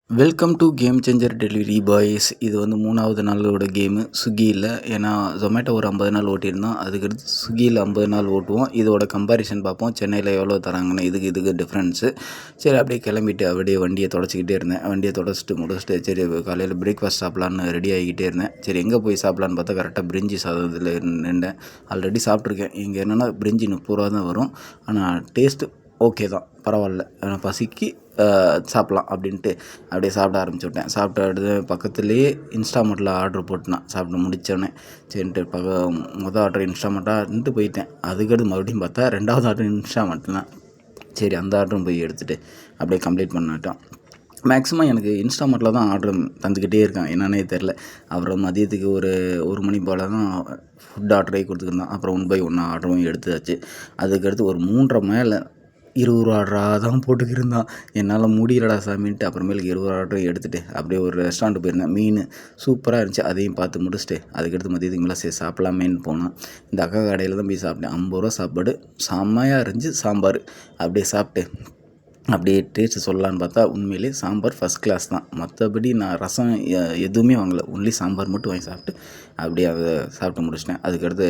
Welcome to game changer delivery boys. இது வந்து 3வது நாளோட கேமு ஸ்விக்கியில். ஏன்னா ஜொமேட்டோ ஒரு 50 நாள் ஓட்டியிருந்தோம். அதுக்கடுத்து ஸ்விக்கியில் 50 நாள் ஓட்டுவோம். இதோட கம்பேரிசன் பார்ப்போம். சென்னையில் எவ்வளோ தராங்கன்னு இதுக்கு டிஃப்ரென்ஸு. சரி அப்படியே கிளம்பிட்டு அப்படியே வண்டியை தொடச்சிக்கிட்டே இருந்தேன். வண்டியை தொடச்சிட்டு முடிச்சுட்டு சரி காலையில் பிரேக்ஃபாஸ்ட் சாப்பிட்லான்னு ரெடி ஆகிக்கிட்டே இருந்தேன். சரி எங்கே போய் சாப்பிட்லான்னு பார்த்தா கரெக்டாக பிரிஞ்சி சாதத்தில் நின்றேன். ஆல்ரெடி சாப்பிட்ருக்கேன். இங்கே என்னென்னா பிரிஞ்சி 30 ரூபா தான் வரும். ஆனால் டேஸ்ட்டு ஓகே தான், பரவாயில்ல. பசிக்கு சாப்பிட்லாம் அப்படின்ட்டு அப்படியே சாப்பிட ஆரம்பிச்சு விட்டேன். சாப்பிட்ட அடுத்து பக்கத்துலேயே இன்ஸ்டாமார்ட்டில் ஆர்டர் போட்டேன். சாப்பிட்டு முடித்தோடனே சரின்ட்டு மொதல் ஆர்டர் இன்ஸ்டாமார்ட்டாக போயிட்டேன். அதுக்கடுத்து மறுபடியும் பார்த்தா 2வது ஆர்டர் இன்ஸ்டாமார்ட் தான். சரி அந்த ஆர்டரும் போய் எடுத்துகிட்டு அப்படியே கம்ப்ளீட் பண்ணிட்டோம். மேக்ஸிமம் எனக்கு இன்ஸ்டாமார்ட்டில் தான் ஆர்டர் தந்துக்கிட்டே இருக்கான், என்னன்னே தெரில. அப்புறம் மதியத்துக்கு ஒரு மணி போல் தான் ஃபுட் ஆர்டரே கொடுத்துருந்தான். அப்புறம் 1 பை 1 ஆர்டரும் எடுத்தாச்சு. அதுக்கடுத்து ஒரு 3:30 மேலே 20 ரூபா ஆர்டரா தான் போட்டுக்கிருந்தான். என்னால் முடியலடா சாமின்ட்டு அப்புறமேலுக்கு 20 ரூபா ஆர்டரும் எடுத்துகிட்டு அப்படியே ஒரு ரெஸ்டாரண்ட் போயிருந்தேன். மீன் சூப்பராக இருந்துச்சு. அதையும் பார்த்து முடிச்சுட்டு அதுக்கடுத்து மதியத்துக்கு மேலே சரி சாப்பிட்லாமேன்னு போனோம். இந்த அக்கா கடையில் தான் போய் சாப்பிட்டேன். 50 ரூபா சாப்பாடு செம்மையாக இருந்துச்சு. சாம்பார் அப்படியே சாப்பிட்டு அப்படியே டேஸ்ட்டு சொல்லலான்னு பார்த்தா உண்மையிலே சாம்பார் ஃபஸ்ட் கிளாஸ் தான். மற்றபடி நான் ரசம் எதுவுமே வாங்கலை. ஒன்லி சாம்பார் மட்டும் வாங்கி சாப்பிட்டு அப்படியே அதை சாப்பிட்டு முடிச்சிட்டேன். அதுக்கடுத்து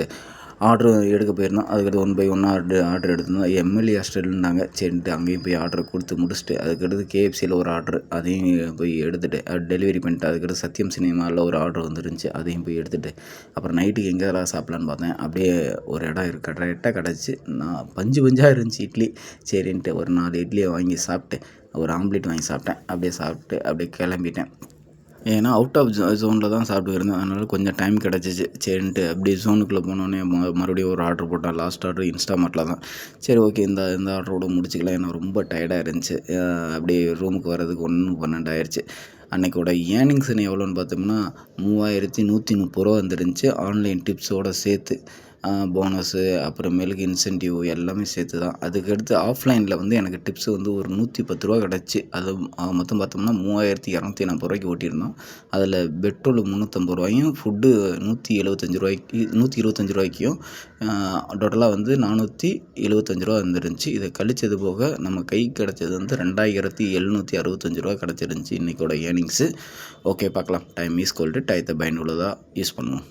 ஆர்டர் எடுக்க போயிருந்தோம். அதுக்கடுத்து 1 பை 1 ஆர்டர் எடுத்திருந்தோம். எம்எல்ஏ ஹாஸ்டல்னாங்க. சரின்ட்டு அங்கேயும் போய் ஆர்டர் கொடுத்து முடிச்சுட்டு அதுக்கடுத்து கேஎஃப்சியில் ஒரு ஆர்டர், அதையும் போய் எடுத்துகிட்டு டெலிவரி பண்ணிட்டு அதுக்கடுத்து சத்யம் சினிமாவில் ஒரு ஆர்டர் வந்துருந்துச்சு. அதையும் போய் எடுத்துகிட்டு அப்புறம் நைட்டுக்கு எங்கே சாப்பிட்லான்னு பார்த்தேன். அப்படியே ஒரு இடம் கரெக்டாக கிடச்சி. நான் பஞ்சாக இருந்துச்சு இட்லி. சரின்ட்டு ஒரு 4 இட்லியை வாங்கி சாப்பிட்டு ஒரு ஆம்லேட் வாங்கி சாப்பிட்டேன். அப்படியே சாப்பிட்டு அப்படியே கிளம்பிட்டேன். ஏன்னா அவுட் ஆஃப் ஜோனில் தான் சாப்பிட்டுருந்தேன். அதனால் கொஞ்சம் டைம் கிடச்சிச்சு. சரின்ட்டு அப்படியே ஜோனுக்குள்ளே போனோடனே மறுபடியும் ஒரு ஆர்டர் போட்டேன். லாஸ்ட் ஆர்டர் இன்ஸ்டாமார்ட்டில் தான். சரி ஓகே இந்த ஆர்டரோட முடிச்சிக்கலாம். ஏன்னா ரொம்ப டயர்டாக இருந்துச்சு. அப்படியே ரூமுக்கு வர்றதுக்கு 1:12 ஆயிடுச்சு. அன்றைக்கோட ஏர்னிங்ஸ்னு எவ்வளோன்னு பார்த்தோம்னா 3130 ரூபா வந்துருந்துச்சு. ஆன்லைன் டிப்ஸோடு சேர்த்து போனஸு அப்புறமேலுக்கு இன்சென்டிவ் எல்லாமே சேர்த்து தான். அதுக்கடுத்து ஆஃப்லைனில் வந்து எனக்கு டிப்ஸு வந்து ஒரு 110 ரூபா கிடச்சி. அது மொத்தம் பார்த்தோம்னா 3240 ரூபாய்க்கு ஓட்டியிருந்தோம். அதில் பெட்ரோல் 350 ரூபாயும் ஃபுட்டு 175 ரூபாய்க்கு 125 ரூபாய்க்கும் டோட்டலாக வந்து 475 ரூபா வந்துருந்துச்சு. இதை கழிச்சது போக நம்ம கைக்கு கிடச்சது வந்து 2765 ரூபா கிடச்சிருந்துச்சி இன்றைக்கோட ஏர்னிங்ஸு. ஓகே பார்க்கலாம். Time is gold. டயத்தை பயனுள்ளதாக யூஸ் பண்ணுவோம்.